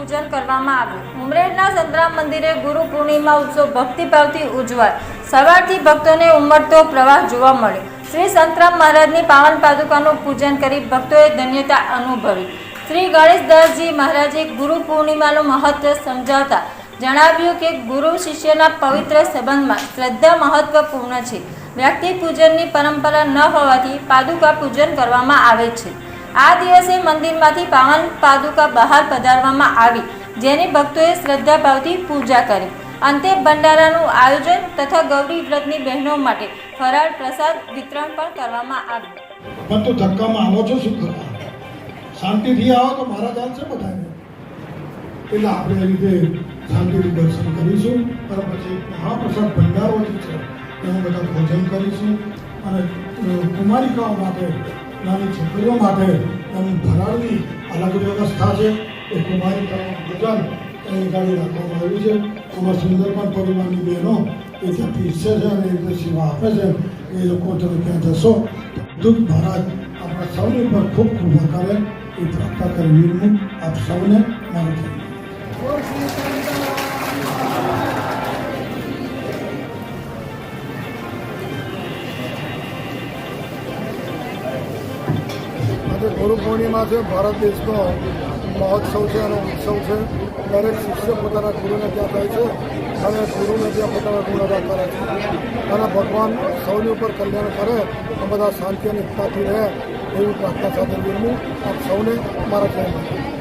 પૂજન કરવામાં આવ્યું। ઉમરેઠના સંતરામ મંદિરે ગુરુ પૂર્ણિમા ઉત્સવ ભક્તિભાવથી ઉજવાય। સવારથી ભક્તોને ઉમટતો પ્રવાહ જોવા મળ્યો। શ્રી સંતરામ મહારાજની પાવન પાદુકાનું પૂજન કરી ભક્તોએ ધન્યતા અનુભવી। શ્રી ગણેશદાસજી મહારાજે ગુરુ પૂર્ણિમાનું મહત્વ સમજાવતા જણાવ્યું કે ગુરુ શિષ્યના પવિત્ર સંબંધમાં શ્રદ્ધા મહત્વપૂર્ણ છે। વ્યક્તિ પૂજનની પરંપરા ન હોવાથી પાદુકા પૂજન કરવામાં આવે છે। આ દિવસે મંદિરમાંથી પાવન પાદુકા બહાર પધારવામાં આવી, જેની ભક્તોએ શ્રદ્ધાભાવથી પૂજા કરી। અંતે ભંડારાનું આયોજન તથા ગૌરી વ્રતની બહેનો માટે ફરાળ પ્રસાદ વિતરણ પણ કરવામાં આવ્યું। પણ તો ધક્કામાં આવો છો શું કરવા? શાંતિથી આવો તો મારા ચાલશે બધાને। એટલે આપણે એ રીતે શાંતિથી દર્શન કરીશું, અને પછી મહાપ્રસાદ ભંડારો જે છે એમાં બધા ભોજન કરીશું। અને કુમારિકાઓ માટે, નાની છોકરીઓ માટે એની ફરાળની અલગ વ્યવસ્થા છે। એ કુમારિકાઓનું ભોજન એ ગાડી રાખવામાં આવ્યું છે। અમારા સુંદરપાન પરિવારની બહેનો એ ત્યાં પીરસે છે અને એ સેવા આપે છે। એ લોકો તમે ત્યાં જશો દૂધ મહારાજ આપણા સૌની પર ખૂબ કૃપા કરે, એ પ્રાર્થના કરી વિનમું આપ સૌને મારું આજે ગુરુ પૂર્ણિમા છે। ભારત દેશનો મહોત્સવ છે અને ઉત્સવ છે। દરેક શિષ્ય પોતાના ગુરુને ત્યાં જાય છે અને ગુરુને ત્યાં પોતાના ગુણ અદા કરે છે અને ભગવાન સૌની ઉપર કલ્યાણ કરે, બધા શાંતિ અને એકતાથી રહે એવી પ્રાર્થના સાથે વિરમું આપ સૌને મારા જય માતા।